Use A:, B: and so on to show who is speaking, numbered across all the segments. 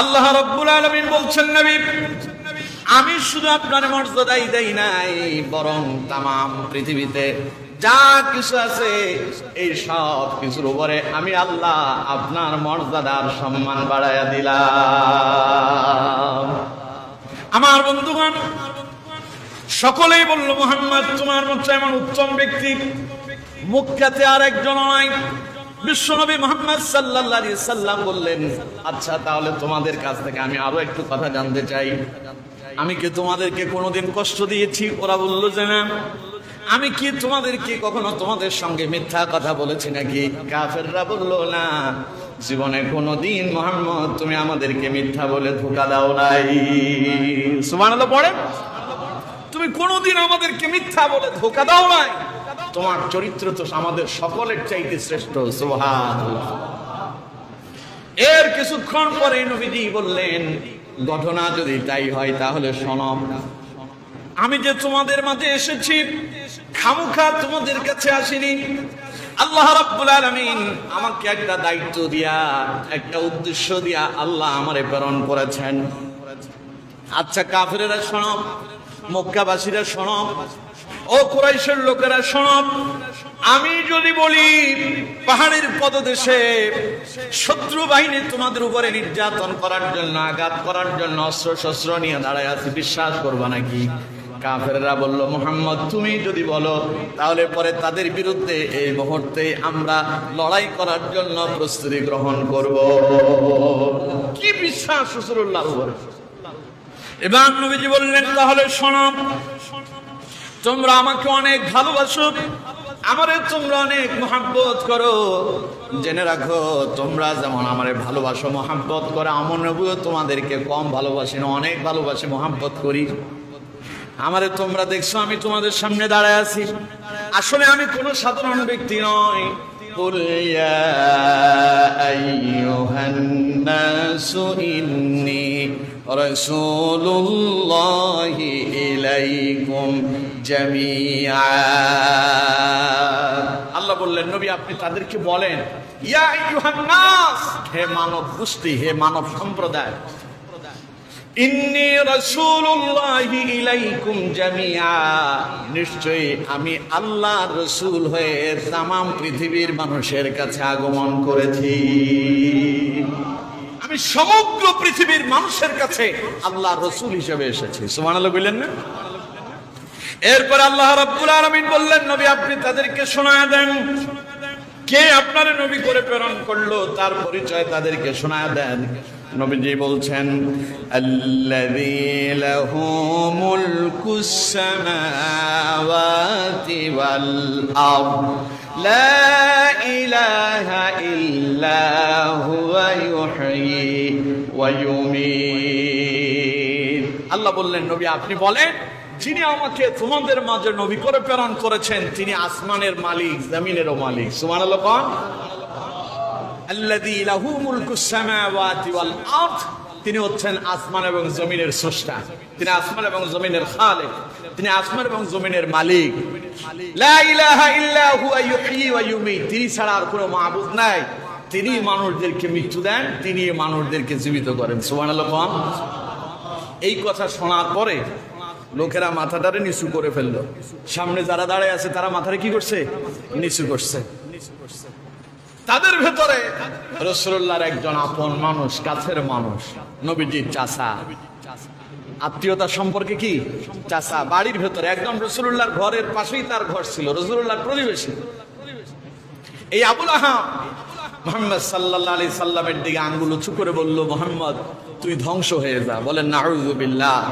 A: আল্লাহ রাব্বুল আলামিন বলছেন, নবী আমি শুধু আপনার মর্যাদাই দেই নাই, বরং তামাম পৃথিবীতে যা কিছু আছে এই সব কিছুর উপরে আমি আল্লাহ আপনার মর্যাদার সম্মান বাড়াইয়া দিলাম। আমার বন্ধুগণ সকলেই বলল, মুহাম্মদ তোমার মতো এমন উত্তম ব্যক্তি মক্কাতে আর একজন নাই। বিশ্বনবী মুহাম্মদ সাল্লাল্লাহু আলাইহি সাল্লাম বললেন, আচ্ছা তাহলে তোমাদের কাছ থেকে আমি আরো একটু কথা জানতে চাই, আমি কি তোমাদেরকে কোনোদিন কষ্ট দিয়েছি? ওরা বলল যে না। আমি কি তোমাদেরকে কখনো তোমাদের সঙ্গে মিথ্যা কথা বলেছি নাকি? কাফেররা বলল, না, জীবনে কোনোদিন মুহাম্মদ তুমি আমাদেরকে মিথ্যা বলে ধোঁকা দাও নাই। সুবহানাল্লাহ পড়ে, তুমি কোনোদিন আমাদেরকে মিথ্যা বলে ধোঁকা দাও নাই, তোমার চরিত্র তো আমাদের সকলের চাইতে শ্রেষ্ঠ। সুবহানাল্লাহ। এর কিছুক্ষণ পরে নবীজি বললেন, ঘটনা যদি তাই হয় তাহলে শোনো, আমি যে তোমাদের মাঝে এসেছি খামুখা তোমাদের কাছে আসিনি। আল্লাহ রাব্বুল আলামিন আমাকে একটা দায়িত্ব দিয়া, একটা উদ্দেশ্য দিয়া আল্লাহ আমারে প্রেরণ করেছেন। আচ্ছা কাফেরেরা শোনো, মক্কাবাসীরা শোনো, ও কুরাইশের লোকেরা শোনো, আমি যদি বলি পাহাড়ের পদদেশে শত্রু বাহিনী তোমাদের উপরে নির্যাতন করার জন্য, আঘাত করার জন্য অস্ত্র শস্ত্র নিয়ে দাঁড়ায় আছে, বিশ্বাস করবা নাকি? কাফেররা বলল, মুহাম্মদ তুমি যদি বলো তাহলে পরে তাদের বিরুদ্ধে এই মুহূর্তে আমরা লড়াই করার জন্য প্রস্তুতি গ্রহণ করব। কি বিশ্বাস রাসূলুল্লাহর উপর! এবার নবীজি বললেন, তাহলে শোনো, তোমরা আমাকে অনেক ভালোবাসো, আমারে তোমরা অনেক মহব্বত করো, জেনে রাখো তোমরা যেমন আমারে ভালোবাসো মহব্বত করো, আমার নবীও তোমাদেরকে কম ভালোবাসি না, অনেক ভালোবাসি মহব্বত করি। আমারে তোমরা দেখছো আমি তোমাদের সামনে দাঁড়ায় আছি, আসলে আমি কোনো সাধারণ ব্যক্তি নই। قل يا أيها الناس إني رسول الله إليكم جميعا। আল্লাহ বললেন, নবী আপনি তাদেরকে বলেন, ইয়া আইয়ুহান নাস, হে মানব গোষ্ঠী, হে মানব সম্প্রদায়, ইন্নী রাসূলুল্লাহি ইলাইকুম জামিআ, নিশ্চয়ই আমি আল্লাহর রাসূল হয়ে तमाम পৃথিবীর মানুষের কাছে আগমন করেছি। আমি সমগ্র পৃথিবীর মানুষের কাছে আল্লাহর রাসূল হিসেবে এসেছি। সুবহানাল্লাহ বললেন না? এরপর আল্লাহ রাব্বুল আলামিন বললেন, নবী আপনি তাদেরকে শোনায় দেন কে আপনারে নবী করে প্রেরণ করলো, তার পরিচয় তাদেরকে শোনায় দেন। নবীজি বলছেন, আল্লাযী লাহু মুলকুস সামাওয়াতি ওয়াল আরদ লা ইলাহা ইল্লা হুয়া ইউহয়ী ওয়া ইউমীত। আল্লাহ বললেন, নবী আপনি বলেন, যিনি আমাকে তোমাদের মাঝে নবী করে প্রেরণ করেছেন তিনি আসমানের মালিক, জমিনেরও মালিক। সুবহানাল্লাহ। কোন? আল্লাযী লাহু মুলকুস সামাওয়াতি ওয়াল আরদ, তিনি হচ্ছেন আসমান এবং জমিনের স্রষ্টা, তিনি আসমান এবং জমিনের খালিক, তিনি আসমান এবং জমিনের মালিক। লা ইলাহা ইল্লা হুয়া ইউহয়ী ওয়া ইউমীত, তিনি ছাড়া আর কোনো মাবুদ নাই, তিনি মানুষদেরকে মৃত্যু দেন, তিনি মানুষদেরকে জীবিত করেন। সুবহানাল্লাহ। কোন? এই কথা শোনার পরে লোকেরা মাথাটারে নিচু করে ফেললো। সামনে যারা দাঁড়ায় আছে তারা মাথারে কি করছে? নিচু করছে। তাদের ভেতরে রাসূলুল্লাহর একজন আপন মানুষ, কাছের মানুষ, নবীজির চাচা, আত্মীয়তা সম্পর্কে কি চাচা, বাড়ির ভেতরে একদম রাসূলুল্লাহর ঘরের পাশেই তার ঘর ছিল, রাসূলুল্লাহর প্রতিবেশী। এই আবু লাহাব মুহাম্মদ সাল্লাল্লাহু আলাইহি সাল্লামের দিকে আঙ্গুল উঁচু করে বলল, মুহাম্মদ তুই ধ্বংস হয়ে যা। বলেন নাউযু বিল্লাহ।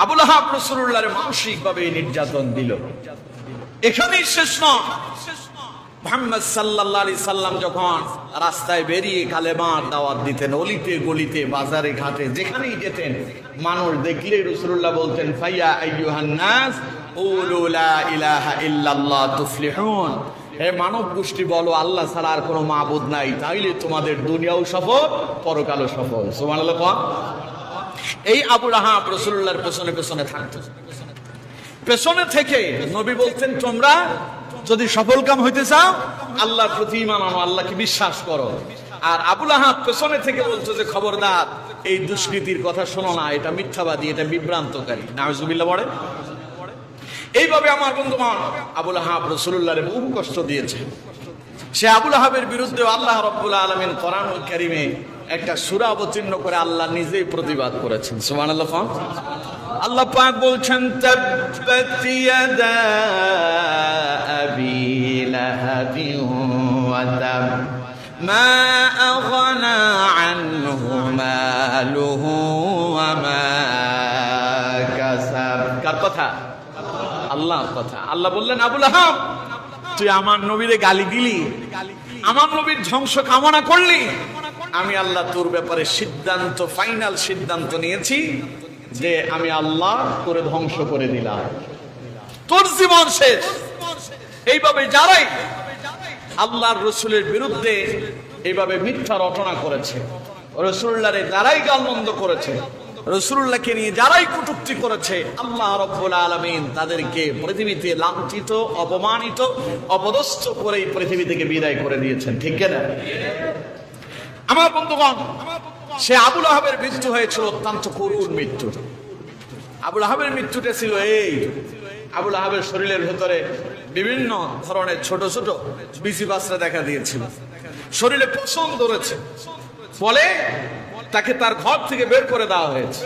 A: আবু লাহাব রাসূলুল্লাহর মানসিকভাবে নির্যাতন দিল। এখানেই শেষ নয়। মুহাম্মদ সাল্লাল্লাহু আলাইহি সাল্লাম যখন রাস্তায় বেরিয়ে কালেমার দাওয়াত দিতেন, অলিতে গলিতে বাজারে ঘাটে যেখানেই যেতেন, মানুষ দেখলে রাসূলুল্লাহ বলতেন, ফাইয়া আইয়ুহান নাস কুলু লা ইলাহা ইল্লাল্লাহ তুফলিহুন, হে মানব গোষ্ঠী বলো আল্লাহ ছাড়া আর কোনো মাবুদ নাই, তাইলে তোমাদের দুনিয়াও সফল পরকালও সফল। সুবহানাল্লাহ। এই আবু লাহাব রাসূলুল্লাহর পেছনে পেছনে থাকতো। পেছনে থেকে নবী বলতেন, তোমরা যদি সফল কাম হইতে চাও আল্লাহর প্রতি ঈমান আনো, আল্লাহকে বিশ্বাস করো, আর আবু লাহাব পেছনে থেকে বলতো যে খবরদার এই দুষ্কৃতির কথা শোনো না, এটা মিথ্যাবাদী, এটা বিভ্রান্তকারী। নাউজুবিল্লাহ পড়ে। এইভাবে আমার বন্ধুগণ আবু লাহাব রাসূলুল্লাহর বহু কষ্ট দিয়েছে। সে আবু লাহাবের বিরুদ্ধে আল্লাহ রাব্বুল আলামিন কোরআনুল কারীমে একটা সূরা অবতীর্ণ করে আল্লাহ নিজেই প্রতিবাদ করেছেন। সুবহানাল্লাহ। আল্লাহ পাক বলছেন তাব্বাত ইয়াদা আবি লাহাবি ওয়া তাব মা আগনা আনহু মালুহু ওয়া মা কাসাব। কার কথা? আল্লাহর কথা। আল্লাহ বললেন আবু লাহাব তুই আমার নবীরে গালি দিলি, আমার নবীর ধ্বংস কামনা করলি, আমি আল্লাহ তোর ব্যাপারে সিদ্ধান্ত, ফাইনাল সিদ্ধান্ত নিয়েছি যে আমি আল্লাহ তোরে ধ্বংস করে দিলাম, তোর জীবন শেষ। এইভাবে যারাই আল্লাহর রাসূলের বিরুদ্ধে এইভাবে মিথ্যা রটনা করেছে, রাসূলুল্লাহরে যারাই গালমন্দ করেছে, রাসূলুল্লাহকে নিয়ে যারাই কটূক্তি করেছে, আল্লাহ রাব্বুল আলামিন তাদেরকে পৃথিবীতে লাঞ্ছিত, অপমানিত, অপদস্থ করে পৃথিবী থেকে বিদায় করে দিয়েছেন। ঠিক কিনা? আমার বন্ধুগণ সে আবু লাহাবের মৃত্যু হয়েছিল অত্যন্ত করুণ মৃত্যু। আবু লাহাবের মৃত্যুটা ছিল এই, আবু লাহাবের শরীরের ভেতরে বিভিন্ন ধরনের ছোট ছোট বিচি বাচ্চা দেখা দিয়েছিল, শরীরে পশম ধরেছে, ফলে তাকে তার ঘর থেকে বের করে দেওয়া হয়েছে।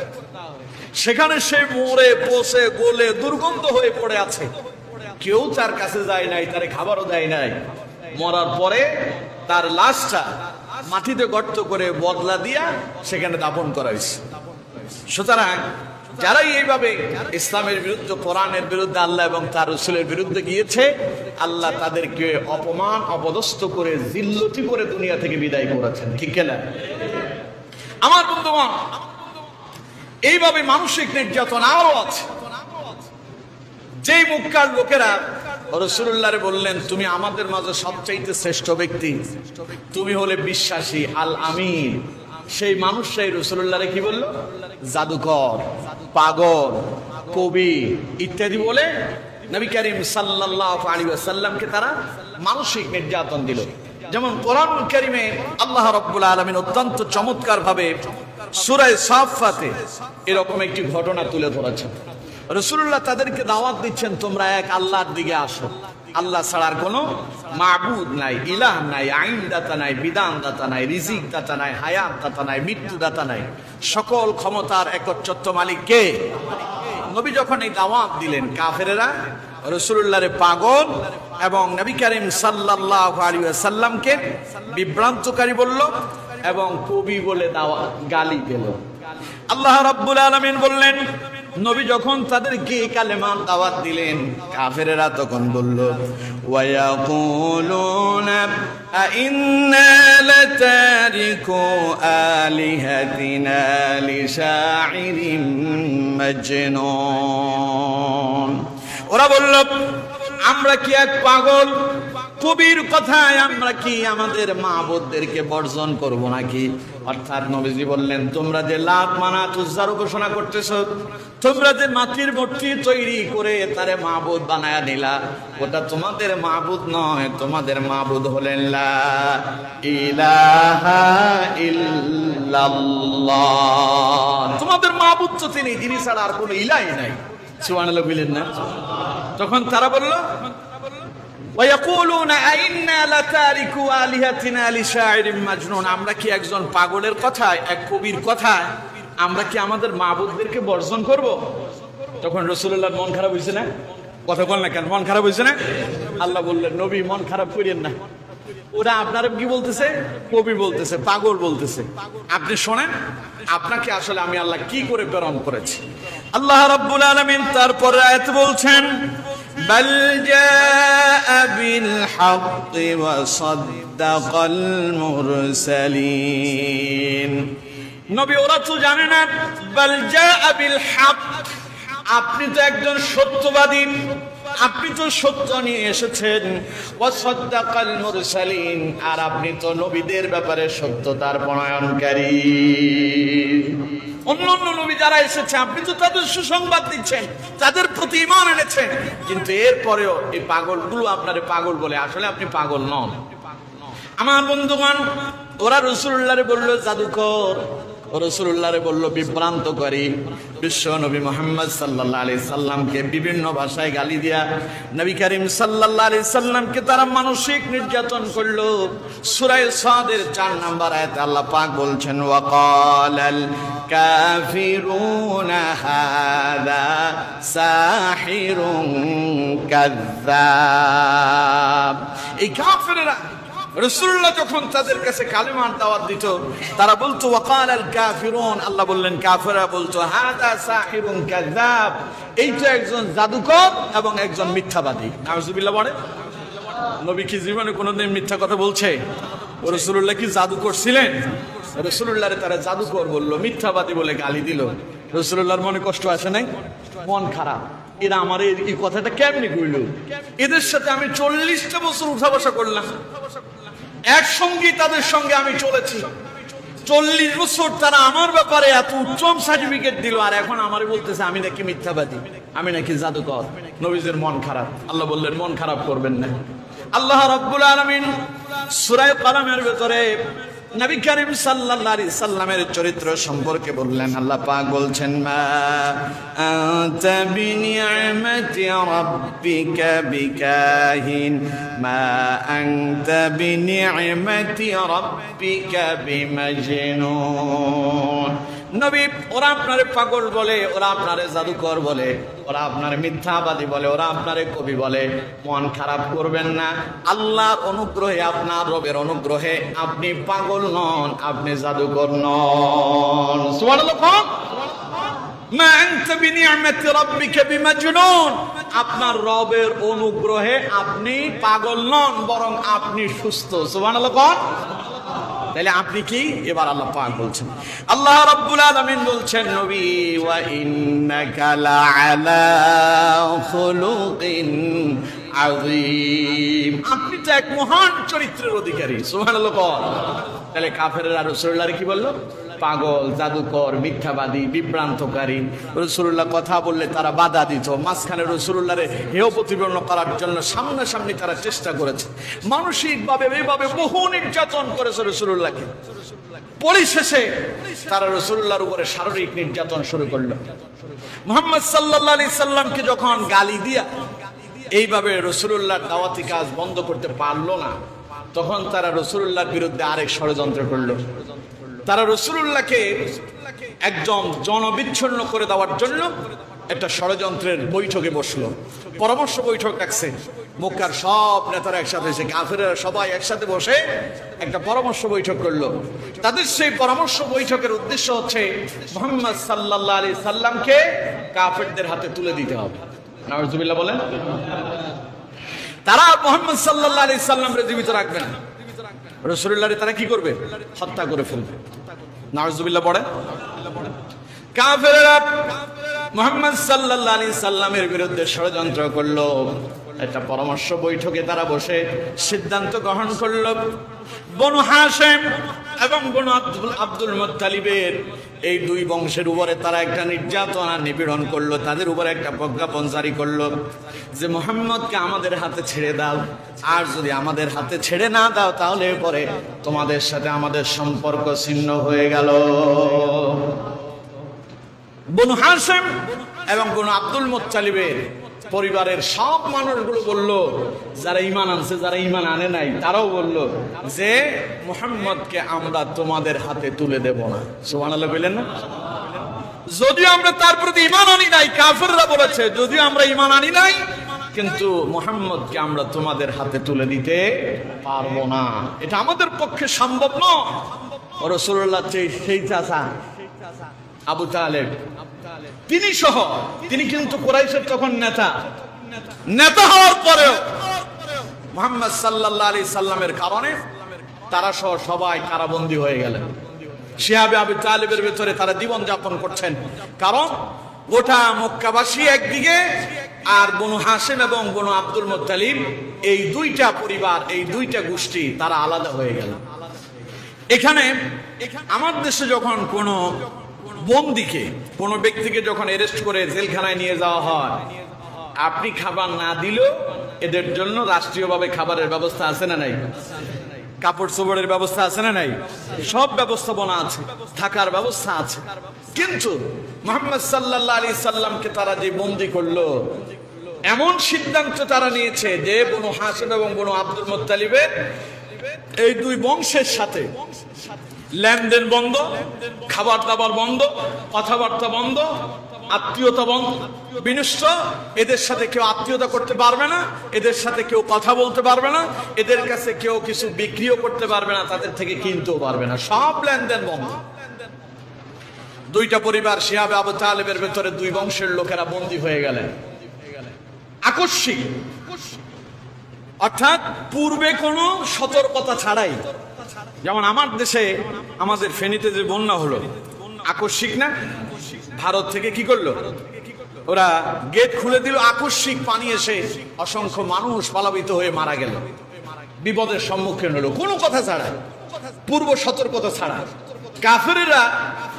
A: সেখানে সে মরে পচে গলে দুর্গন্ধ হয়ে পড়ে আছে, কেউ তার কাছে যায় নাই, তারে খাবারও দেয় নাই। মরার পরে তার লাশটা মাটিতে গর্ত করে বদলা দিয়া সেখানে দাফন করা হয়েছে। সুতরাং যারাই এইভাবে ইসলামের বিরুদ্ধে, কোরআনের বিরুদ্ধে, আল্লাহ এবং তার রাসূলের বিরুদ্ধে গিয়েছে, আল্লাহ তাদেরকে অপমান, অপদস্থ করে, জিল্লতি করে দুনিয়া থেকে বিদায় করেছেন। ঠিক না? আমার বন্ধুগণ এইভাবে মানসিক নির্যাতন আরো আছে। যেই মক্কার লোকেরা রাসূলুল্লাহরে বললেন তুমি আমাদের মাঝে সবচাইতে শ্রেষ্ঠ ব্যক্তি, তুমি হলে বিশ্বাসী, আল আমিন, সেই মানুষটাই রাসূলুল্লাহরে কি বলল? জাদুকর, পাগল, কবি ইত্যাদি বলে নবী করিম সাল্লাল্লাহু আলাইহি ওয়াসাল্লামকে তারা মানসিক নির্যাতন দিল। যেমন কোরআনুল কারীমে আল্লাহ রাব্বুল আলামিন অত্যন্ত চমৎকার ভাবে সূরা সাফফাতে এরকম একটি ঘটনা তুলে ধরেছেন। রাসূলুল্লাহ তাদেরকে দাওয়াত দিচ্ছেন তোমরা এক আল্লাহর দিকে আসো, আল্লাহ ছাড়ার কোনো মাবুদ নাই, ইলাহ নাই, আইন দাতা নাই, বিধান দাতা নাই, রিজিক দাতা নাই, হায়াত দাতা নাই, মৃত্যু দাতা নাই, সকল ক্ষমতার একচ্ছত্র মালিক কে? নবী যখন এই দাওয়াত দিলেন, কাফেরেরা রাসূলুল্লাহরে পাগল এবং নবী করিম সাল্লাল্লাহু আলাইহি ওয়াসাল্লামকে বিভ্রান্তকারী বলল এবং কবি বলে গালি দিল। আল্লাহ রাব্বুল আলামিন বললেন, নবী যখন তাদেরকে কালেমার দাওয়াত দিলেন, কাফেরেরা তখন বলল ওয়ায়াকুলুনা আইন্না লাতারিকু আলিহাতিনা লিশাইরিন মাজনুন। ওরা বলল আমরা কি এক পাগল কবির কথায় আমরা কি আমাদের মাবুদদেরকে বর্জন করব নাকি? অর্থাৎ নবীজি বললেন তোমরা যে লাত মানাত উজ্জার উপাসনা করতেছো, তোমরা যে মাটির মূর্তি তৈরি করে তারে মাবুদ বানায়া নিলা, ওটা তোমাদের মাবুদ নয়, তোমাদের মাবুদ হলেন লা ইলাহা ইল্লাল্লাহ। তোমাদের মাবুদ তো তিনি, যিনি ছাড়া আর কোনো ইলাহই নাই। সুবহানাল্লাহ বলেন না? তখন তারা বলল ওয়ায়াকুলুনা আইন্না লাতারিকু আলিহাতিনা লিশাইরিন মাজনুন, আমরা কি একজন পাগলের কথায়, এক কবির কথায় আমরা কি আমাদের মাবুদদেরকে বর্জন করব? তখন রাসূলুল্লাহর মন খারাপ হইছে না? কথা বল না কেন, মন খারাপ হইছে না? আল্লাহ বললেন নবী মন খারাপ করেন না, ওরা আপনারা কি বলতেছে? কবি বলতেছে, পাগল বলতেছে, আপনি শোনেন আপনাকে আসলে আমি আল্লাহ কি করে প্রেরণ করেছি। আল্লাহ রাব্বুল আলামিন তারপর আয়াত বলছেন বাল জাআ বিল হাক্কি ওয়া সাদ্দাকাল মুরসালিন। নবী ওরা তো জানে না, বাল জাআ বিল হক, আপনি তো একজন সত্যবাদী, আপনি তো সত্য নিয়ে এসেছেন, ওয়া সাদ্দাকাল মুরসালিন, আর আপনি তো নবীদের ব্যাপারে সত্যতার প্রণয়নকারী। অন্য অন্য নবী যারা এসেছে আপনি তো তাদের সুসংবাদ দিচ্ছেন, তাদের প্রতি ঈমান এনেছেন, কিন্তু এরপরেও এই পাগলগুলো আপনারে পাগল বলে, আসলে আপনি পাগল নন। আমার বন্ধুগণ ওরা রাসূলুল্লাহরে বলল জাদুকর, রাসূলুল্লাহরে বলল বিভ্রান্তকারী। বিশ্ব নবী মুহাম্মদ সাল্লাল্লাহু আলাইহি সাল্লামকে বিভিন্ন ভাষায় গালি দিয়া নবী করিম সাল্লাল্লাহু আলাইহি সাল্লামকে তারা মানসিক নির্যাতন করলো। সূরা সাদের 4 নম্বর আয়াতে আল্লাহ পাক বলছেন ওয়াকালাল কাফিরুনা হাযা সাহিরুন কাযযাব। এই কাফেররা রাসূলুল্লাহ যখন তাদের কাছে কালেমার দাওয়াত দিত তারা বলতো ওয়াকালাল কাফিরুন, আল্লাহ বললেন কাফেররা বলতো হাযা সাহিরুন কাযযাব, এইটা একজন জাদুকর এবং একজন মিথ্যাবাদী। নাউজুবিল্লাহ বলে। নবী কি জীবনে কোনোদিন মিথ্যা কথা বলছে? রাসূলুল্লাহ কি জাদুকর ছিলেন? রাসূলুল্লাহরে তারা জাদুকর বললো, মিথ্যাবাদী বলে গালি দিল। রাসূলুল্লাহর মনে কষ্ট আসে নাই? মন খারাপ, এরা আমার এই কথাটা কেমনি কইল? এদের সাথে আমি 40টা বছর উঠা বসা করলাম, একসঙ্গে তাদের সঙ্গে আমি চলেছি, 40 বছর তারা আমার ব্যাপারে এত উত্তম সার্টিফিকেট দিল, আর এখন আমারে বলতেছে আমি নাকি মিথ্যাবাদী, আমি নাকি জাদুকর। নবীজির মন খারাপ। আল্লাহ বললেন মন খারাপ করবেন না। আল্লাহ রাব্বুল আলামিন সূরা কালামের ভিতরে নবী করিম সাল্লাল্লাহু আলাইহি সাল্লামের চরিত্র সম্পর্কে বললেন। আল্লাহ পাক বলছেন মা আনতা বিনিআমাতি রাব্বিকা বিকাহিন, মা আনতা বিনিআমাতি রাব্বিকা বিমাজনুন। নবী, ওরা আপনারে পাগল বলে, ওরা আপনারে জাদুকর বলে, ওরা আপনারে মিথ্যাবাদী বলে, ওরা আপনারে কবি বলে, মন খারাপ করবেন না। আল্লাহর অনুগ্রহে, আপনার রবের অনুগ্রহে আপনি পাগল নন, আপনি জাদুকর নন। সুবহানাল্লাহ। মা আনতা বিনিআমাতি রাব্বিকা বিমাজনুন, আপনার রবের অনুগ্রহে আপনি পাগল নন, বরং আপনি সুস্থ। সুবহানাল্লাহ। তাহলে আপনি কি? এবার আল্লাহ পাক বলছেন, আল্লাহ রাব্বুল আলামিন বলছেন নবী ওয়া ইন্নাকা লাআলা খুলুকিন আযীম, আপনি তো এক মহান চরিত্রের অধিকারী। সুবহানাল্লাহ। তাহলে কাফেররা রাসূলুল্লাহর কি বলল? পাগল, জাদুকর, মিথ্যাবাদী, বিভ্রান্তকারী। রাসূলুল্লাহ কথা বললে তারা বাধা দিত, মাঝখানে রাসূলুল্লাহরে হেয় প্রতিপন্ন করার জন্য সামনাসামনি তারা চেষ্টা করেছে, মানসিকভাবে এইভাবে বহু নির্যাতন করেছে রাসূলুল্লাহকে। পরিশেষে তারা রাসূলুল্লাহর উপরে শারীরিক নির্যাতন শুরু করলো। মুহাম্মদ সাল্লাল্লাহু আলাইহি সাল্লামকে যখন গালি দিয়া এইভাবে রাসূলুল্লাহর দাওয়াতি কাজ বন্ধ করতে পারলো না, তখন তারা রাসূলুল্লাহর বিরুদ্ধে আরেক ষড়যন্ত্র করলো। তারা রাসূলুল্লাহকে একদম জনবিচ্ছিন্ন করে দেওয়ার জন্য একটা ষড়যন্ত্রের বৈঠকে বসলো, পরামর্শ বৈঠক রাখছে। মক্কার সব নেতারা একসাথে এসে, কাফেররা সবাই একসাথে বসে একটা পরামর্শ বৈঠক করলো। তাদের সেই পরামর্শ বৈঠকের উদ্দেশ্য হচ্ছে মুহাম্মদ সাল্লাল্লাহু আলাইহি সাল্লামকে কাফেরদের হাতে তুলে দিতে হবে। নাউজুবিল্লাহ বলেন। তারা মুহাম্মদ সাল্লাল্লাহু আলাইহি সাল্লামকে জীবিত রাখবে না, রাসূলুল্লাহকে তারা কি করবে? হত্যা করে ফেলবে। নাউজুবিল্লাহ পড়ে। কাফেররা মুহাম্মদ সাল্লাল্লাহু আলাইহি সাল্লামের বিরুদ্ধে ষড়যন্ত্র করলো। একটা পরামর্শ বৈঠকে তারা বসে সিদ্ধান্ত গ্রহণ করলো, বনু হাশিম এবং বনু আব্দুল মুত্তালিবের এই দুই বংশের উপরে তারা একটা নির্যাতন আর নিপীড়ন করলো। তাদের উপরে একটা প্রজ্ঞাপন জারি করলো যে মুহাম্মদকে আমাদের হাতে ছেড়ে দাও, আর যদি আমাদের হাতে ছেড়ে না দাও তাহলে পরে তোমাদের সাথে আমাদের সম্পর্ক ছিন্ন হয়ে গেল। বনু হাশিম এবং বনু আব্দুল মুত্তালিবের পরিবারের সব মানুষগুলো বলল, যারা ঈমান আনছে, যারা ঈমান আনে নাই, তারাও বলল যে মুহাম্মদকে আমরা তোমাদের হাতে তুলে দেব না। সুবহানাল্লাহ বলেন না? যদিও আমরা তার প্রতি ঈমান আনি নাই, কাফেররা বলেছে যদিও আমরা ঈমান আনি নাই, কিন্তু মুহাম্মদকে আমরা তোমাদের হাতে তুলে দিতে পারবো না, এটা আমাদের পক্ষে সম্ভব নয়। রাসূলুল্লাহ সেই চাচা আবু তালেব, তিনি সহ, তিনি কিন্তু কুরাইশের তখন নেতা হওয়ার পরেও মুহাম্মদ সাল্লাল্লাহু আলাইহি সাল্লামের কারণে তারা সহ সবাই কারাবন্দী হয়ে গেলেন। শিহাবে আবু তালেবের ভিতরে তারা জীবন যাপন করছেন, কারণ গোটা মক্কাবাসী একদিকে আর বনু হাশিম এবং বনু আব্দুল মুত্তালিব, এই দুইটা পরিবার, এই দুইটা গোষ্ঠী তারা আলাদা হয়ে গেল। এখানে আমার দেশে যখন কোনো বন্দীকে, কোনো ব্যক্তিকে যখন অ্যারেস্ট করে জেলখানায় নিয়ে যাওয়া হয়, আপনি খাবার না দিলেও এদের জন্য রাষ্ট্রীয়ভাবে খাবারের ব্যবস্থা আছে না নাই? কাপড় চোপড়ের ব্যবস্থা আছে না নাই? সব ব্যবস্থাপনা আছে, থাকার ব্যবস্থা আছে। কিন্তু মুহাম্মদ সাল্লাল্লাহু আলাইহি সাল্লামকে তারা যে বন্দী করলো, এমন সিদ্ধান্ত তারা নিয়েছে যে বনু হাশিম এবং বনু আব্দুল মুত্তালিবের এই দুই বংশের সাথে লেনদেন বন্ধ, খাবার দাবার বন্ধ, কথাবার্তা বন্ধ, আত্মীয়তা বন্ধ, বিনষ্ট। এদের সাথে কেউ আত্মীয়তা করতে পারবে না, এদের সাথে কেউ কথা বলতে পারবে না, এদের কাছে কেউ কিছু বিক্রিও করতে পারবে না, তাদের থেকে কিনতেও পারবে না, সব লেনদেন বন্ধ। দুইটা পরিবার শিহাবে আবু তালেবের ভেতরে দুই বংশের লোকেরা বন্দী হয়ে গেলেন আকস্মিক, অর্থাৎ পূর্বে কোনো সতর্কতা ছাড়াই। যেমন আমার দেশে, আমাদের ফেনীতে যে বন্যা হলো, আকস্মিক না? ভারত থেকে কি করলো, ওরা গেট খুলে দিল, আকস্মিক পানি এসে অসংখ্য মানুষ প্লাবিত হয়ে মারা গেল, বিপদের সম্মুখীন হলো, কোনো কথা ছাড়া, পূর্ব সতর্কতা ছাড়া। কাফেরেরা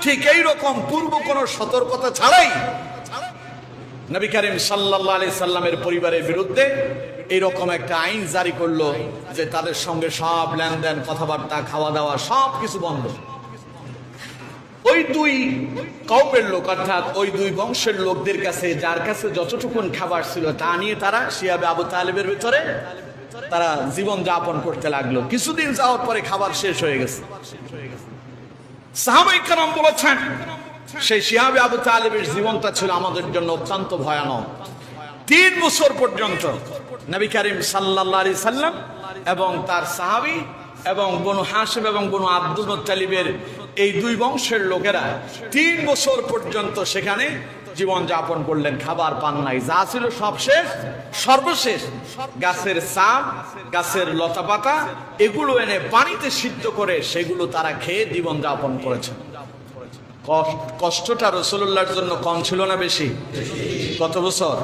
A: ঠিক এই রকম পূর্ব কোনো সতর্কতা ছাড়াই নবী করিম সাল্লাল্লাহু আলাইহি সাল্লামের পরিবারের বিরুদ্ধে এইরকম একটা আইন জারি করলো যে তাদের সঙ্গে সব লেনদেন, কথাবার্তা, খাওয়া দাওয়া সব কিছু বন্ধ। ওই দুই কওমের লোক, অর্থাৎ ওই দুই বংশের লোকদের কাছে যার কাছে যতটুকুন খাবার ছিল তা নিয়ে তারা শিহাবে আবু তালেবের ভিতরে তারা জীবন যাপন করতে লাগলো। কিছুদিন যাওয়ার পরে খাবার শেষ হয়ে গেছে। সাহাবায়ে কেরাম বলেছেন সেই শিহাবে আবু তালেবের জীবনটা ছিল আমাদের জন্য অত্যন্ত ভয়ানক। 3 বছর পর্যন্ত নবী করিম সাল্লাল্লাহু আলাইহি সাল্লাম এবং তার সাহাবী এবং বনু হাশিম এবং বনু আব্দুল মুত্তালিবের এই দুই বংশের লোকেরা 3 বছর পর্যন্ত সেখানে জীবন যাপন করলেন। খাবার পান নাই, যা ছিল সব শেষ। সর্বশেষ গাছের ছাপ, গাছের লতা পাতা এগুলো এনে পানিতে সিদ্ধ করে সেগুলো তারা খেয়ে জীবন যাপন করেছেন। কষ্টটা রাসূলুল্লাহর জন্য কম ছিল না বেশি? কত বছর?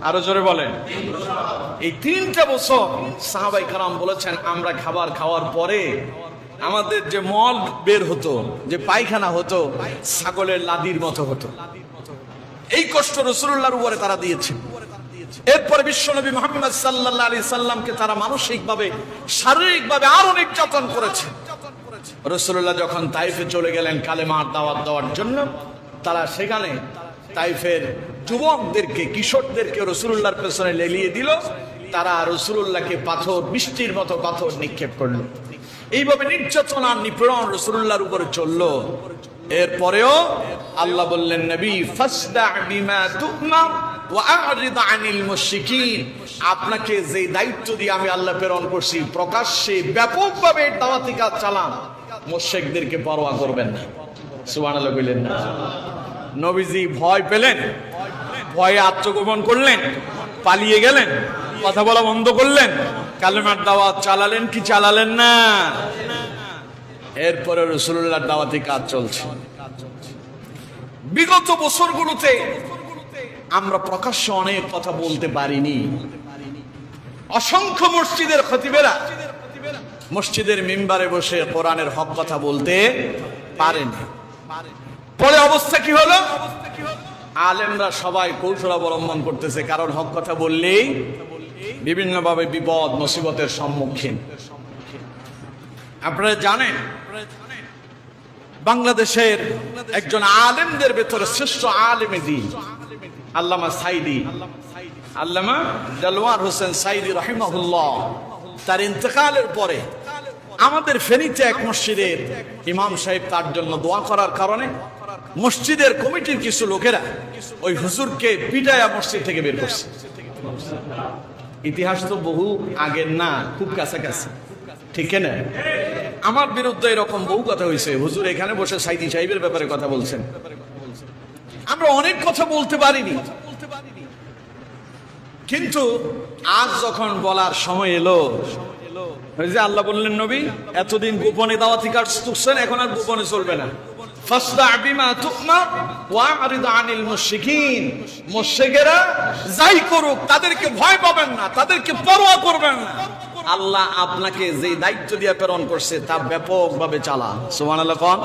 A: আরো জোরে বলেন। এই 3টা বছর সাহাবায়ে কেরাম বলেছেন আমরা খাবার খাওয়ার পরে আমাদের যে মল বের হতো, যে পায়খানা হতো, ছাগলের লাদির মতো হতো। এই কষ্ট রাসূলুল্লাহর উপরে তারা দিয়েছে। এরপরে বিশ্বনবী মুহাম্মদ সাল্লাল্লাহু আলাইহি সাল্লামকে তারা মানসিকভাবে, শারীরিকভাবে আরো নির্যাতন করেছে। রাসূলুল্লাহ যখন তাইফে চলে গেলেন কালেমার দাওয়াত দেওয়ার জন্য, তারা সেখানে তাইফের যুবকদেরকে, কিশোরদেরকে রাসূলুল্লাহর পেছনে লেলিয়ে দিল। তারা রাসূলুল্লাহকে পাথর, বৃষ্টির মতো পাথর নিক্ষেপ করলো। এইভাবে নির্যাতন আর নিপীড়ন রাসূলুল্লাহর উপরে চললো। এরপরেও আল্লাহ বললেন, নবী ফাসদা বিমা তু'মার ওয়া আ'রিদ আনিল মুশরিকিন, আপনাকে যে দায়িত্ব দিয়ে আমি আল্লাহ প্রেরণ করছি, প্রকাশ্যে ব্যাপকভাবে দাওয়াতি কাজ চালান, মুশরিকদেরকে পরোয়া করবেন না। সুবহানাল্লাহ বললেন না? নবীজি ভয় পেলেন, ভয়ে আত্মগোপন করলেন, পালিয়ে গেলেন, কথা বলা বন্ধ করলেন, কালেমার দাওয়াত চালালেন কি চালালেন না? এরপরে রাসূলুল্লাহর দাওয়াতি কাজ চলছে। বিগত বছরগুলোতে আমরা প্রকাশ্যে অনেক কথা বলতে পারিনি। অসংখ্য মসজিদের খতিবেরা মসজিদের মিম্বারে বসে কোরআনের হক কথা বলতে পারেনি। পরে অবস্থা কি হলো? আলেমরা সবাই কৌশল অবলম্বন করতেছে, কারণ হক কথা বললেই বিভিন্নভাবে বিপদ মুসিবতের সম্মুখীন। আপনারা জানেন বাংলাদেশের একজন আলেমদের ভেতরে শ্রেষ্ঠ আলেমে দ্বীন আল্লামা সাইদি, আল্লামা দেলোয়ার হোসেন সাইদি রাহিমাহুল্লাহ, তার ইন্তেকালের পরে আমাদের ফেনীতে এক মসজিদের ইমাম সাহেব তার জন্য দোয়া করার কারণে মসজিদের কমিটির কিছু লোকেরা ওই হুজুরকে পিটায়া মসজিদ থেকে বের করছে। ইতিহাস তো বহু আগের না, খুব কাছাকাছি, ঠিক না? আমার বিরুদ্ধে এরকম বহু কথা হয়েছে, হুজুর এখানে বসে সাইদি সাহেবের ব্যাপারে কথা বলছেন। আমরা অনেক কথা বলতে পারিনি, কিন্তু আজ যখন বলার সময় এলো, ওই যে আল্লাহ বললেন নবী এতদিন গোপনে দাওয়াতি কাজ করছেন, এখন আর গোপনে চলবে না। ফাসদা বিমা তু'মার ওয়া আ'রিদ আনিল মুশরিকিন, মুশরিকেরা যাই করুক তাদেরকে ভয় পাবেন না, তাদেরকে পরোয়া করবেন না। আল্লাহ আপনাকে যে দায়িত্ব দিয়ে প্রেরণ করছে তা ব্যাপকভাবে চালান। সুবহানাল্লাহ কোন?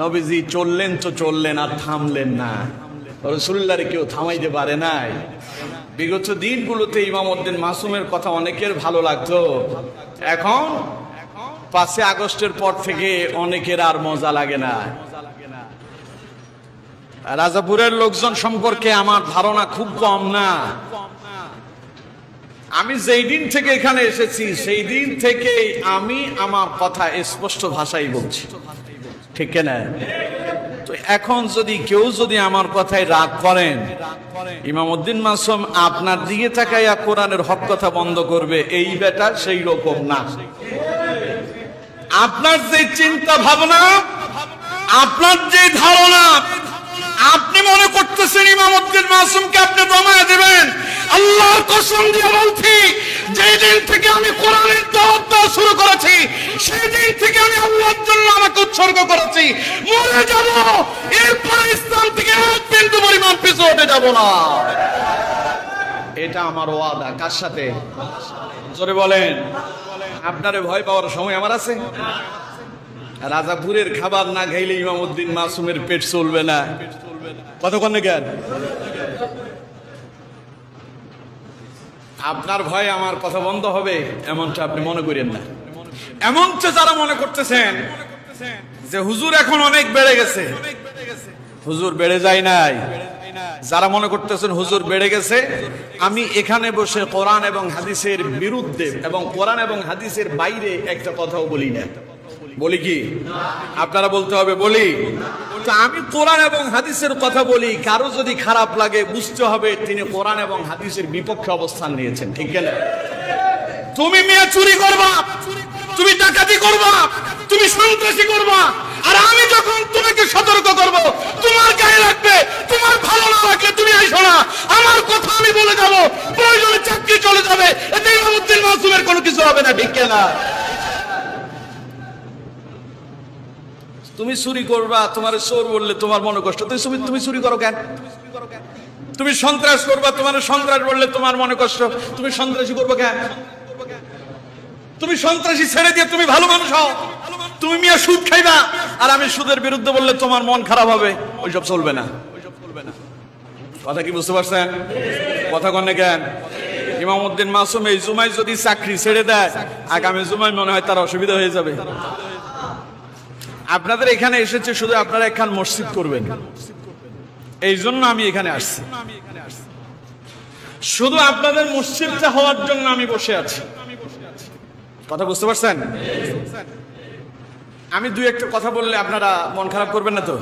A: নবীজি চললেন তো চললেন, আর থামলেন না। রাসূলুল্লাহকে কেউ থামাইতে পারে নাই। বিগত দিনগুলোতে ইমাম উদ্দিন মাসুমের কথা অনেকের ভালো লাগতো, এখন 5 আগস্টের পর থেকে অনেকের আর মজা লাগে না। রাজাপুরের লোকজন সম্পর্কে আমার ধারণা খুব কম না। আমি যেই দিন থেকে এখানে এসেছি সেই দিন থেকে আমি আমার কথা স্পষ্ট ভাষায় বলছি, ঠিক না? তো এখন কেউ যদি আমার কথায় রাগ করেন, ইমাম উদ্দিন মাসুম আপনার দিকে তাকাইয়া কোরআনের হক কথা বন্ধ করবে, এই বেটা সেই রকম না। আপনার যে চিন্তা ভাবনা, আপনার যে ধারণা, আপনি মনে করতেছেন ইমাম উদ্দিন মাসুমকে আপনি দমায় দেবেন, আল্লাহর কসম দিয়ে বলছি, যেই দিন থেকে আমি কোরআনের দাওয়াত দেওয়া শুরু করেছি সেই দিন থেকে আমি আল্লাহর জন্য আমাকে উৎসর্গ করেছি। মরে যাব, এরপর ইসলাম থেকে এক বিন্দু পরিমাণ পিছু হতে যাব না, এটা আমার ওয়াদা। কার সাথে? জোরে বলেন। আপনারে ভয় পাওয়ার সময় আমার আছে? রাজাপুরের খাবার না খাইলে ইমাম উদ্দিন মাসুমের পেট চলবে না। কতক্ষণে জ্ঞান? আপনার ভয় আমার কথা বন্ধ হবে এমনটা আপনি মনে করেন না। এমনটা যারা মনে করতেছেন যে হুজুর এখন অনেক বেড়ে গেছে, হুজুর বেড়ে যায় নাই। যারা মনে করতেছেন হুজুর বেড়ে গেছে, আমি এখানে বসে কোরআন এবং হাদিসের বিরুদ্ধে এবং কোরআন এবং হাদিসের বাইরে একটা কথাও বলি না। বলি কি? আপনারা বলতে হবে বলি। তো আমি কোরআন এবং হাদিসের কথা বলি, কারো যদি খারাপ লাগে বুঝতে হবে তিনি কোরআন এবং হাদিসের বিপক্ষে অবস্থান নিয়েছেন, ঠিক না? তুমি মিয়া চুরি করবা, তুমি ডাকাতি করবা, তুমি সন্ত্রাসী করবা, আর আমি যখন তোমাকে সতর্ক করব তোমার গায়ে লাগবে, তোমার ভালো না লাগলে তুমি আইসো না, আমার কথা আমি বলে যাব, প্রয়োজনে চাকরি চলে যাবে, এতে ইমাম উদ্দিন মাসুমের কোনো কিছু হবে না, ঠিক না? তুমি চুরি করবা, তোমার চোর বললে তোমার মনে কষ্ট, তুমি চুরি করো কেন? তুমি সন্ত্রাস করবা, তোমার সন্ত্রাস বললে তোমার মনে কষ্ট, তুমি সন্ত্রাসী করবো কেন? তুমি সন্ত্রাসী ছেড়ে দিয়ে তুমি ভালো মানুষ হও। তুমি মিয়া সুদ খাইবা আর আমি সুদের বিরুদ্ধে বললে তোমার মন খারাপ হবে, ওইসব চলবে না। কথা কি বুঝতে পারছেন? কথা কনে কেন? ইমাম উদ্দিন মাসুম এই জুমায় যদি চাকরি ছেড়ে দেয়, আগামী জুমায় মনে হয় তার অসুবিধা হয়ে যাবে। আপনাদের এখানে এসেছে শুধু আপনারা এখান মসজিদ করবেন, এই জন্য আমি এখানে আসছি। শুধু আপনাদের মসজিদটা হওয়ার জন্য আমি বসে আছি। কথা বুঝতে পারছেন? আমি দুই একটা কথা বললে আপনারা মন খারাপ করবেন না তো?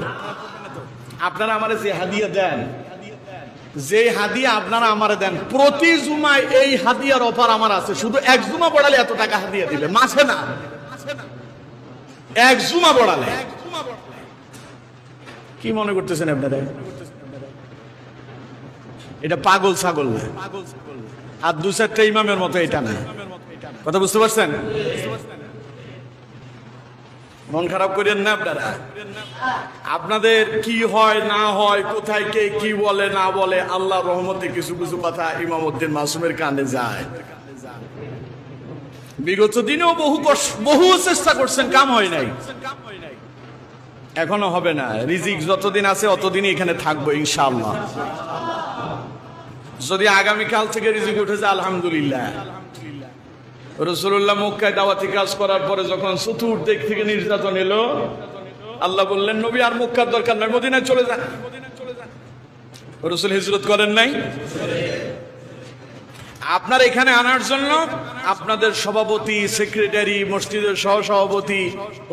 A: আপনারা আমারে যে হাদিয়া দেন, যে হাদিয়া আপনারা আমারে দেন, প্রতি জুমায় এই হাদিয়ার অফার আমার আছে। শুধু এক জুমা পড়ালে এত টাকা হাদিয়া দিবে, মাসে না, এক জুমা পড়ালে। কি মনে করতেছেন আপনারা? এটা পাগল ছাগল না, আর দু চারটা ইমামের মতো এটা না। কথা বুঝতে পারছেন? মন খারাপ করেন না আপনারা। আপনাদের কি হয় না হয়, কোথায় কে কি বলে না বলে, আল্লাহর রহমতে কিছু কিছু কথা ইমাম উদ্দিন মাসুমের কানে যায়। বিগত দিনেও বহু চেষ্টা করছেন, কাম হয় নাই, এখনো হবে না। রিজিক যতদিন আছে অতদিনই এখানে থাকবো ইনশাআল্লাহ। যদি আগামীকাল থেকে রিজিক উঠে যায় আলহামদুলিল্লাহ। রাসূলুল্লাহ মক্কায় দাওয়াতি কাজ করার পরে যখন চতুর্দিক থেকে নির্যাতন এলো, আল্লাহ বললেন নবী আর মক্কার দরকার নাই, মদিনায় চলে যান। রাসূল হিজরত করেন নাই। আপনার এখানে আনার জন্য আপনাদের সভাপতি, সেক্রেটারি, মসজিদের সহসভাপতি,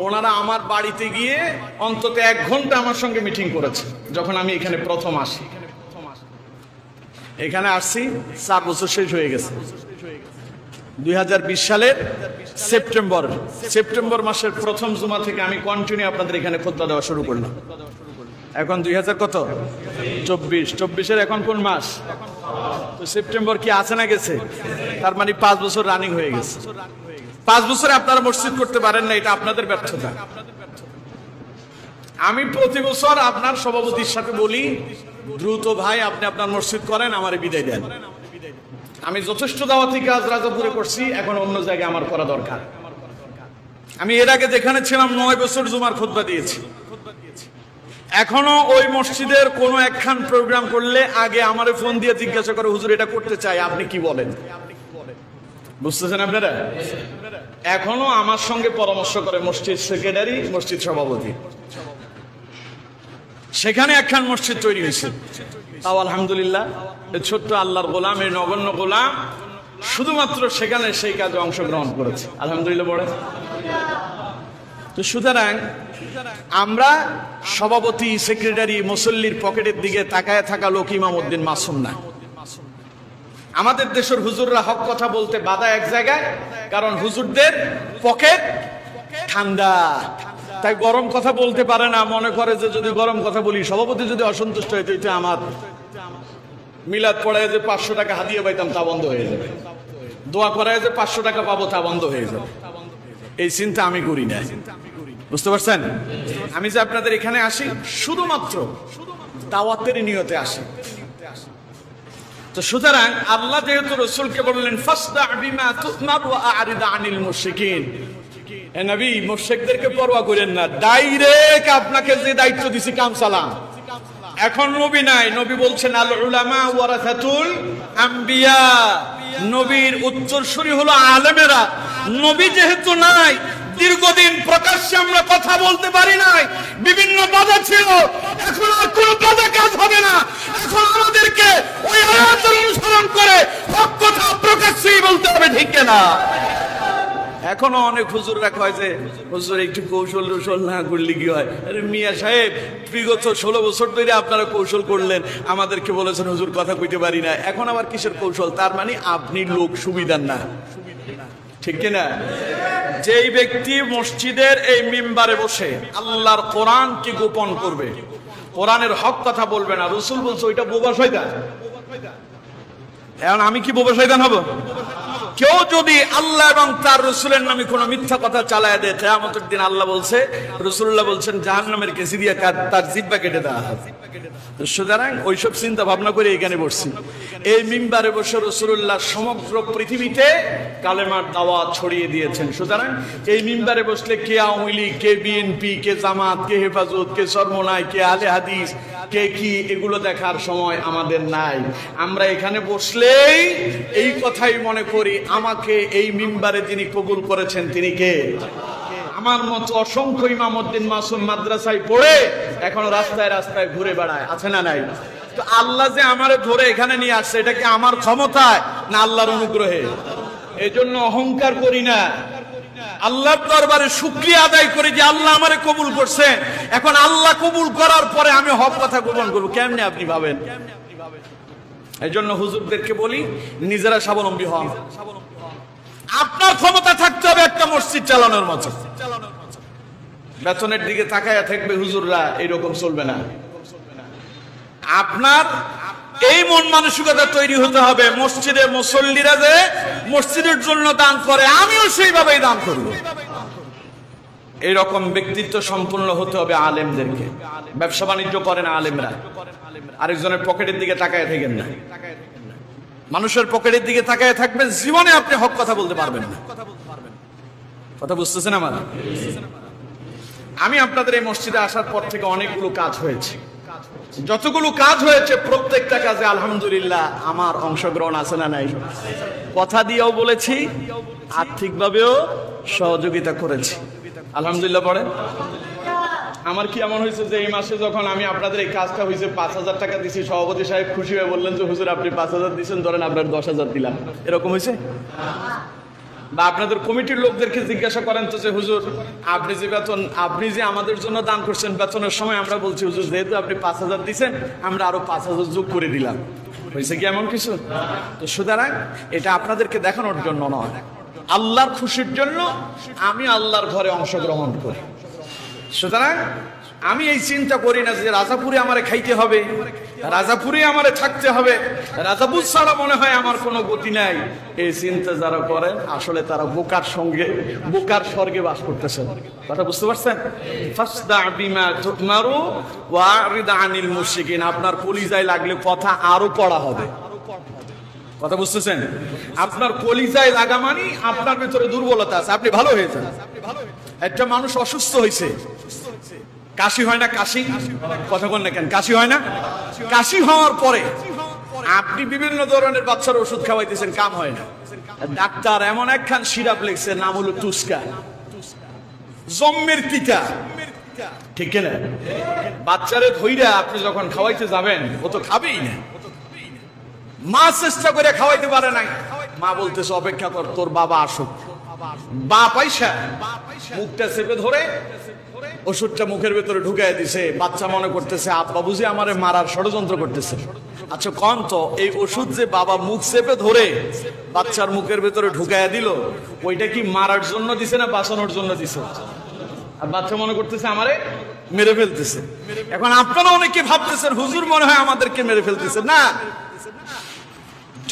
A: ওনারা আমার বাড়িতে গিয়ে অন্তত 1 ঘন্টা আমার সঙ্গে মিটিং করেছে যখন আমি এখানে প্রথম আসি। এখানে আসছি 4 বছর শেষ হয়ে গেছে। 2020 সালের সেপ্টেম্বর মাসের প্রথম জুমা থেকে আমি কন্টিনিউ আপনাদের এখানে খুতবা দেওয়া শুরু করলাম। এখন 2024 এখন কোন মাস? তো সেপ্টেম্বর কি আছে না গেছে? তার মানে 5 বছর রানিং হয়ে গেছে। 5 বছরে আপনারা মসজিদ করতে পারেন না, এটা আপনাদের ব্যর্থতা। আমি প্রতি বছর আপনার সভাপতির সাথে বলি, দ্রুত ভাই আপনি আপনার মসজিদ করেন, আমারে বিদায় দেন। আমি যথেষ্ট দাওয়াতি কাজ রাজাপুরে করছি, এখন অন্য জায়গায় আমার করা দরকার। আমি এর আগে যেখানে ছিলাম 9 বছর জুমার খুতবা দিয়েছি। এখনো ওই মসজিদের কোনো একখান প্রোগ্রাম করলে আগে আমারে ফোন দিয়ে জিজ্ঞাসা করে, হুজুর এটা করতে চাই, আপনি কি বলেন? বুঝতেছেন আপনারা? এখনো আমার সঙ্গে পরামর্শ করে মসজিদ সেক্রেটারি, মসজিদ সভাপতি। সেখানে একখান মসজিদ তৈরি হয়েছে, তাও আলহামদুলিল্লাহ ছোট্ট আল্লাহর গোলাম, এই নগণ্য গোলাম শুধুমাত্র সেখানে সেই কাজে অংশগ্রহণ করেছে, আলহামদুলিল্লাহ বলে। তো সুতরাং আমরা সভাপতি, সেক্রেটারি, মুসল্লির পকেটের দিকে তাকায় থাকা লোক ইমাম উদ্দিন মাসুম না। আমাদের দেশের হুজুররা হক কথা বলতে বাধা এক জায়গায়, কারণ হুজুরদের পকেট ঠান্ডা, তাই গরম কথা বলতে পারে না। মনে করে যে যদি গরম কথা বলি সভাপতি যদি অসন্তুষ্ট হইতো, এটা আমার মিলাদ পড়ায় যে 500 টাকা হাদিয়া পাইতাম তা বন্ধ হয়ে যাবে, দোয়া করায় যে 500 টাকা পাবো তা বন্ধ হয়ে যাবে। এই চিন্তা আমি করি না, বুঝতে পারছেন? আমি যে আপনাদের এখানে আসি শুধুমাত্র দাওয়াতের নিয়তে আসি। তো সুতরাং আল্লাহ যেহেতু রাসূলকে বললেন ফাসদা বিমা তুমার ওয়া আরিদ আনিল মুশরিকিন, হে নবী মুশরিকদেরকে পরোয়া করেন না, ডাইরেক্ট আপনাকে যে দায়িত্ব দিছি কাম সালাম। এখন নবী নাই, নবী বলছেন আল উলামা ওয়ারাসাতুল আম্বিয়া, নবীর উত্তরসূরি হলো আলেমেরা। নবী যেহেতু নাই, দীর্ঘদিন প্রকাশ্যে আমরা কথা বলতে পারি নাই, বিভিন্ন বাধা ছিল। এখন আর কোনো বাধা কাজ হবে না, এখন আমাদেরকে ওই আয়াতের অনুসরণ করে হক কথা প্রকাশ্যেই বলতে হবে, ঠিক না? এখনো অনেক হুজুররা কয় যে হুজুর একটু কৌশল টৌশল না করলে কি হয়? আরে মিয়া সাহেব, বিগত 16 বছর ধরে আপনারা কৌশল করলেন, আমাদেরকে বলেছেন হুজুর কথা কইতে পারি না, এখন আবার কিসের কৌশল? তার মানে আপনি লোক সুবিধার না, ঠিক কিনা? যেই ব্যক্তি মসজিদের এই মিম্বারে বসে আল্লাহর কোরআনকে গোপন করবে, কোরআনের হক কথা বলবে না, রাসূল বলছে ওইটা বোবা শয়তান। এখন আমি কি বোবা শয়তান হব? কেউ যদি আল্লাহ এবং তার রাসূলের নামে কোনো মিথ্যা কথা চালায় দেয়, কিয়ামতের দিন আল্লাহ বলছে, রাসূলুল্লাহ বলছেন জাহান্নামের কেসি দিয়ে তার জিহ্বা কেটে দেওয়া হবে। সুতরাং ওইসব চিন্তা ভাবনা করে এখানে বসছি। এই মিম্বারে বসে রাসূলুল্লাহ সমগ্র পৃথিবীতে কালেমার দাওয়াত ছড়িয়ে দিয়েছেন। সুতরাং এই মিম্বারে বসলে কে আওয়ামী লীগ, কে বিএনপি, কে জামাত, কে হেফাজত, কে সরমনাই, কে আলে হাদিস, কে কি, এগুলো দেখার সময় আমাদের নাই। আমরা এখানে বসলেই এই কথাই মনে করি, আমাকে এই মিম্বারে যিনি কবুল করেছেন তিনি কে? আমার মতো অসংখ্য ইমাম উদ্দিন মাসুম মাদ্রাসায় পড়ে এখন রাস্তায় রাস্তায় ঘুরে বেড়ায়, আছে না নাই? তো আল্লাহ যে আমারে ধরে এখানে নিয়ে আসছে, এটা কি আমার ক্ষমতায় না আল্লাহর অনুগ্রহে? এই জন্য অহংকার করি না, আল্লাহর দরবারে শুকরিয়া আদায় করি যে আল্লাহ আমারে কবুল করছেন। এখন আল্লাহ কবুল করার পরে আমি হক কথা গোপন করবো কেমনে আপনি ভাবেন? এই জন্য হুজুরদেরকে বলি নিজেরা স্বাবলম্বী হন। আপনার ক্ষমতা থাকতে হবে একটা মসজিদ চালানোর মতো। বেতনের দিকে তাকায়া থাকবে হুজুররা, এইরকম চলবে না। আপনার এই মন মানসিকতা তৈরি হতে হবে, মসজিদে মুসল্লিরা যে মসজিদের জন্য দান করে আমিও সেইভাবেই দান করব। এইরকম ব্যক্তিত্ব সম্পূর্ণ হতে হবে আলেমদেরকে। ব্যবসা বাণিজ্য করেন আলেমরা, আরেকজনের পকেটের দিকে তাকায় থাকেন না। মানুষের পকেটের দিকে তাকায় থাকবেন, জীবনে আপনি হক কথা বলতে পারবেন না। কথা বুঝতেছেন আমার? আমি আপনাদের এই মসজিদে আসার পর থেকে অনেকগুলো কাজ হয়েছে, যতগুলো কাজ হয়েছে প্রত্যেকটা কাজে আলহামদুলিল্লাহ আমার অংশগ্রহণ আছে না নাই? কথা দিয়েও বলেছি, আর্থিকভাবেও সহযোগিতা করেছি, আলহামদুলিল্লাহ। পড়ে আমার কি এমন হয়েছে যে এই মাসে যখন আমি আপনাদের এই কাজটা হয়েছে 5000 টাকা দিছি, সভাপতি সাহেব খুশি হয়ে বললেন যে হুজুর আপনি 5000 দিচ্ছেন, ধরেন আপনার 10000 দিলাম, এরকম হয়েছে? বা আপনাদের কমিটির লোকদেরকে জিজ্ঞাসা করেন তো যে হুজুর আপনি যে বেতন, আপনি যে আমাদের জন্য দান করছেন, বেতনের সময় আমরা বলছি হুজুর যেহেতু আপনি 5000 দিচ্ছেন আমরা আরো 5000 যোগ করে দিলাম, হয়েছে কি এমন কিছু? তো সুতরাং এটা আপনাদেরকে দেখানোর জন্য নয়, আল্লাহর খুশির জন্য আমি আল্লাহর ঘরে অংশগ্রহণ করি। সুতরাং আমি এই চিন্তা করি না যে রাজাপুরে আমারে খাইতে হবে, রাজাপুরে আমারে থাকতে হবে, রাজাপুর ছাড়া মনে হয় আমার কোনো গতি নাই। এই চিন্তা যারা করেন আসলে তারা বোকার সঙ্গে, বোকার স্বর্গে বাস করতেছেন। কথা বুঝতে পারছেন? ফাসদা বিমা তুমারু ওয়া আরিদ আনিল মুশরিকিন। আপনার কলিজায় লাগলে কথা আরো কড়া হবে। কথা বুঝতেছেন? আপনার কলিজায় লাগা মানে আপনার ভিতরে দুর্বলতা আছে, আপনি ভালো হয়ে যান। একটা মানুষ অসুস্থ হয়েছে, কাশি হয় না? কাশি কথা বল না কেন? কাশি হয় না? কাশি হওয়ার পরে আপনি বিভিন্ন ধরনের বাচ্চার ওষুধ খাওয়াইতেছেন, কাম হয় না। ডাক্তার এমন একখান সিরাপ লিখছে, নাম হলো টুস্কা, জম্মের টিকা, ঠিক না? বাচ্চারে ধইরা আপনি যখন খাওয়াইতে যাবেন, ও তো খাবেই না। মা চেষ্টা করে খাওয়াইতে পারে নাই, মা বলতেছে অপেক্ষা কর, তোর বাবা আসুক। বাপ আইসা মুখটা চেপে ধরে ওষুধটা মুখের ভেতরে ঢুকাই দিছে। বাচ্চা মনে করতেছে আব্বা বুঝি আমারে মারার ষড়যন্ত্র করতেছে। আচ্ছা কন তো, এই ওষুধ যে বাবা মুখ চেপে ধরে বাচ্চার মুখের ভেতরে ঢুকাইয়া দিল, ওইটা কি মারার জন্য দিছে না বাঁচানোর জন্য দিছে? আর বাচ্চা মনে করতেছে আমারে মেরে ফেলতেছে। এখন আপনারা অনেকে ভাবতেছেন হুজুর মনে হয় আমাদেরকে মেরে ফেলতেছে। না,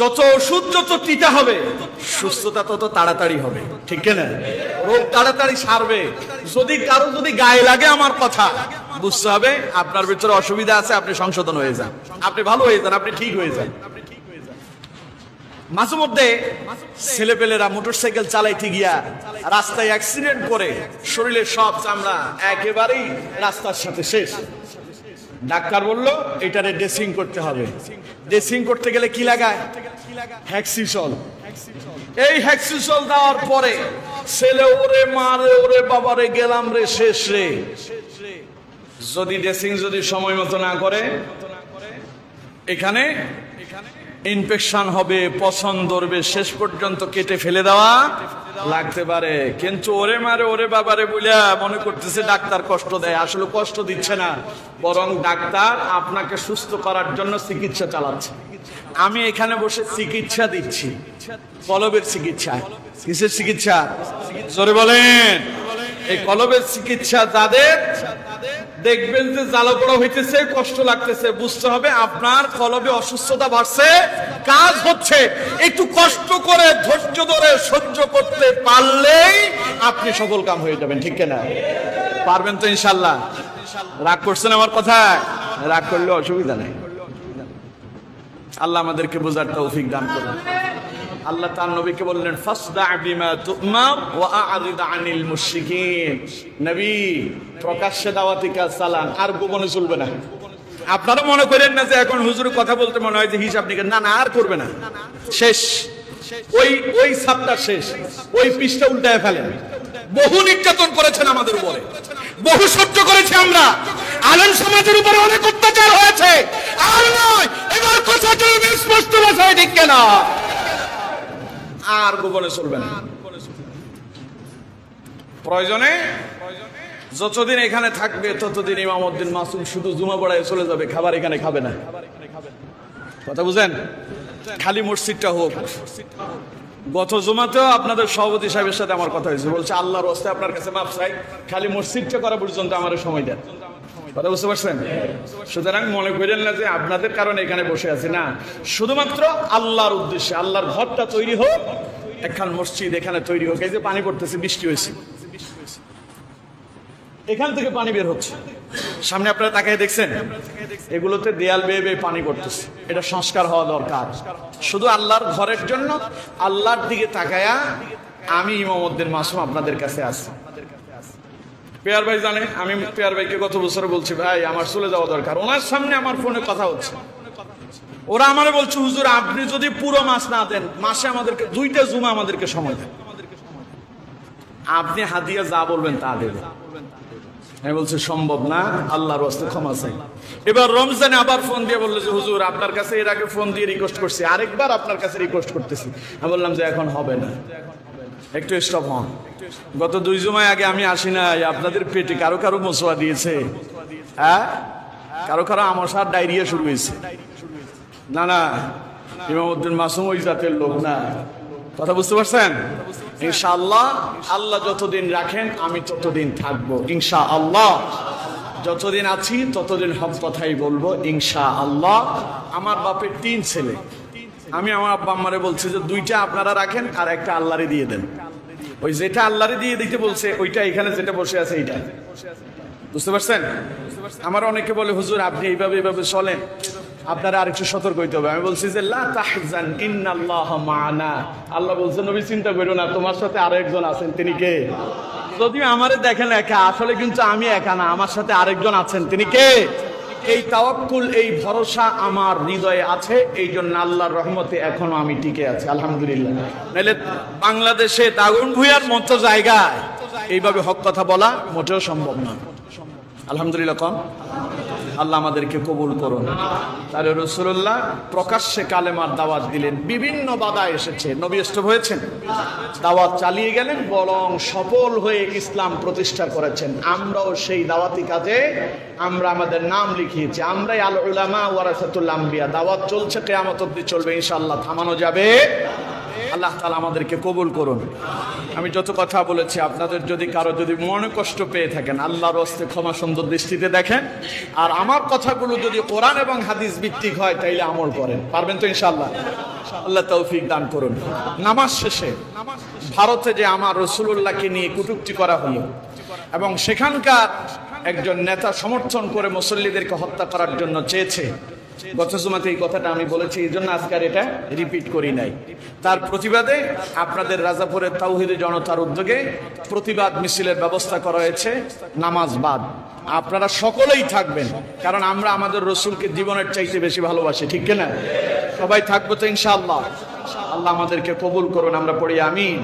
A: যত ওষুধ যত তিতা হবে, সুস্থতা তত তাড়াতাড়ি হবে, ঠিক না? রোগ তাড়াতাড়ি সারবে। যদি কারো যদি গায়ে লাগে আমার কথা, বুঝতে হবে আপনার ভিতরে অসুবিধা আছে, আপনি সংশোধন হয়ে যান, আপনি ভালো হয়ে যান, আপনি ঠিক হয়ে যান। মাঝে মধ্যে ছেলেপেলেরা মোটরসাইকেল চালাইতে গিয়া রাস্তায় অ্যাক্সিডেন্ট করে শরীরের সব চামড়া একেবারেই রাস্তার সাথে শেষ। ডাক্তার বলল এটারে ড্রেসিং করতে হবে। ড্রেসিং করতে গেলে কি লাগায়? হ্যাক্সিসল। এই হ্যাক্সিসল দেওয়ার পরে ছেলে ওরে মারে, ওরে বাবারে গেলাম রে, শেষ রে। যদি ড্রেসিং যদি সময় মতো না করে, এখানে ইনফেকশন হবে, পছন্দ ধরবে, শেষ পর্যন্ত কেটে ফেলে দেওয়া লাগতে পারে। কিন্তু ওরে মারে, ওরে বাবারে বলিয়া মনে করতেছে ডাক্তার কষ্ট দেয়। আসলে কষ্ট দিচ্ছে না, বরং ডাক্তার আপনাকে সুস্থ করার জন্য চিকিৎসা চালাচ্ছে। আমি এখানে বসে চিকিৎসা দিচ্ছি, কলবের চিকিৎসা। কিসের চিকিৎসা? জোরে বলেন। এই কলবের চিকিৎসা যাদের দেখবেন যে জ্বালা পোড়া হইতেছে, কষ্ট লাগতেছে, বুঝতে হবে আপনার কলবে অসুস্থতা বাড়ছে, কাজ হচ্ছে। একটু কষ্ট করে ধৈর্য ধরে সহ্য করতে পারলেই আপনি সফল কাম হয়ে যাবেন, ঠিক না? পারবেন তো ইনশাল্লাহ? রাগ করছেন আমার কথা? রাগ করলে অসুবিধা নেই। আল্লাহ আমাদেরকে বোঝার তৌফিক দান করুন। আল্লাহ তার নবীকে বললেন ফাসদা বিমা তুমার ওয়া আ'রিদ আনিল মুশরিকিন। নবী প্রকাশ্যে দাওয়াতি কাজ চালান, আর গোপনে চলবে না। আপনারা মনে করেন না যে এখন হুজুরের কথা বলতে মনে হয় যে হিসাব নিকেন, না না, আর করবে না, শেষ। ওই সাপটা শেষ, ওই পৃষ্ঠা উল্টায় ফেলেন। বহু নির্যাতন করেছেন আমাদের উপরে, বহু সহ্য করেছি আমরা। আলেম সমাজের উপরে অনেক অত্যাচার হয়েছে। আর নয়, এবার কথা চলবে স্পষ্ট ভাষায়, ঠিক কেনা? আর গোপনে চলবে না। প্রয়োজনে যতদিন এখানে থাকবে ততদিন ইমামউদ্দিন মাসুম শুধু জুমা পড়ায় চলে যাবে, খাবার এখানে খাবে না। কথা বুঝেন? খালি মসজিদটা হোক। গত জুমাতেও আপনাদের সভাপতি সাহেবের সাথে আমার কথা হয়েছে, বলছে আল্লাহর ওয়াস্তে আপনার কাছে মাফ চাই, খালি মসজিদটা করা পর্যন্ত আমার সময় দেন। কথা বুঝতে পারছেন? সুতরাং মনে করেন না যে আপনাদের কারণে এখানে বসে আছি, না, শুধুমাত্র আল্লাহর উদ্দেশ্যে। আল্লাহর ঘরটা তৈরি হোক, একখান মসজিদ এখানে তৈরি হোক। এই যে পানি পড়তেছে, বৃষ্টি হয়েছে, এখান থেকে পানি বের হচ্ছে, সামনে আপনারা তাকিয়ে দেখছেন, এগুলোতে দেয়াল বেয়ে বেয়ে পানি পড়তেছে। এটা সংস্কার হওয়া দরকার। শুধু আল্লাহর ঘরের জন্য আল্লাহর দিকে তাকায়া আমি ইমামউদ্দিন মাসুম আপনাদের কাছে আসি। পেয়ার ভাই জানে, আমি পেয়ার ভাইকে গত বছর বলছি ভাই আমার চলে যাওয়া দরকার। ওনার সামনে আমার ফোনে কথা হচ্ছে, ওরা আমারে বলছে হুজুর আপনি যদি পুরো মাস না দেন, মাসে আমাদেরকে 2টা জুমা আমাদেরকে সময় দেন, আপনি হাদিয়া যা বলবেন তা দেবেন। আমি বলছি সম্ভব না, আল্লাহর ওয়াস্তে ক্ষমা চাই। এবার রমজানে আবার ফোন দিয়ে বললো যে হুজুর আপনার কাছে এর আগে ফোন দিয়ে রিকোয়েস্ট করছি, আরেকবার আপনার কাছে রিকোয়েস্ট করতেছি। আমি বললাম যে এখন হবে না, একটু স্টপ হন। গত 2 জুমায় আগে আমি আসি নাই, আপনাদের পেটে কারো কারো মোসোয়া দিয়েছে, হ্যাঁ, কারো কারো আমসার ডায়রিয়া শুরু হয়েছে। না না, ইমামউদ্দিন মাসুম ওই জাতের লোক না। কথা বুঝতে পারছেন? ইনশাআল্লাহ আল্লাহ যতদিন রাখেন আমি ততদিন থাকবো ইনশাআল্লাহ। যতদিন আছি ততদিন হক কথাই বলবো ইনশাআল্লাহ। আমার বাপের 3 ছেলে, আমি আমার আব্বা আম্মারে বলছি যে 2টা আপনারা রাখেন আর একটা আল্লাহরে দিয়ে দেন। ওই যেটা আল্লাহরে দিয়ে দিতে বলছে ওইটা এখানে যেটা বসে আছে এইটা, বুঝতে পারছেন? আমার অনেকে বলে হুজুর আপনি এইভাবে এইভাবে চলেন, আপনারা আরেকটু সতর্ক হইতে হবে। আমি বলছি যে লা তাহজান ইন্নাল্লাহা মা'ানা। আল্লাহ বলছেন নবী চিন্তা করো না, তোমার সাথে আরো একজন আছেন। তিনি কে? যদিও আমারে দেখেন একা, আসলে কিন্তু আমি একা না, আমার সাথে আরেকজন আছেন। তিনি কে? এই তাওয়াক্কুল, এই ভরসা আমার হৃদয়ে আছে, এই জন্য আল্লাহর রহমতে এখনো আমি টিকে আছি, আলহামদুলিল্লাহ। নাহলে বাংলাদেশে দাগন ভুঁইয়ার মতো জায়গায় এইভাবে হক কথা বলা মোটেও সম্ভব না। আলহামদুলিল্লাহ কম। আল্লাহ আমাদেরকে কবুল করুন। তাহলে রাসূলুল্লাহ প্রকাশ্যে কালেমার দাওয়াত দিলেন, বিভিন্ন বাধা এসেছে, নবী স্তব হয়েছেন, দাওয়াত চালিয়ে গেলেন, বরং সফল হয়ে ইসলাম প্রতিষ্ঠা করেছেন। আমরাও সেই দাওয়াতি কাজে আমরা আমাদের নাম লিখিয়েছি। আমরাই আল উলামা ওয়ারাসাতুল আম্বিয়া। দাওয়াত চলছে, কিয়ামত অবধি চলবে ইনশাআল্লাহ, থামানো যাবে। আল্লাহ তাআলা আমাদেরকে কবুল করুন। আমি যত কথা বলেছি, আপনাদের যদি কারো যদি মনে কষ্ট পেয়ে থাকেন, আল্লাহর হস্তে ক্ষমা সুন্দর দৃষ্টিতে দেখেন। আর আমার কথাগুলো যদি কোরআন এবং হাদিস ভিত্তিক হয় তাইলে আমল করেন, পারবেন তো ইনশাআল্লাহ? আল্লাহ তৌফিক দান করুন। নামাজ শেষে ভারতে যে আমার রাসূলুল্লাহকে নিয়ে কটূক্তি করা হলো এবং সেখানকার একজন নেতা সমর্থন করে মুসল্লিদেরকে হত্যা করার জন্য চেয়েছে, গত জুমাতে এই কথাটা আমি বলেছি, এই জন্য আজকে আর এটা রিপিট করি নাই। তার প্রতিবাদে আপনাদের রাজাপুরের তাওহীদি জনতার উদ্যোগে প্রতিবাদ মিছিলের ব্যবস্থা করা হয়েছে, নামাজ বাদ। আপনারা সকলেই থাকবেন, কারণ আমরা আমাদের রসুলকে জীবনের চাইতে বেশি ভালোবাসি, ঠিক কিনা? সবাই থাকবো তো ইনশাআল্লাহ। আল্লাহ আমাদেরকে কবুল করুন। আমরা পড়ি আমিন।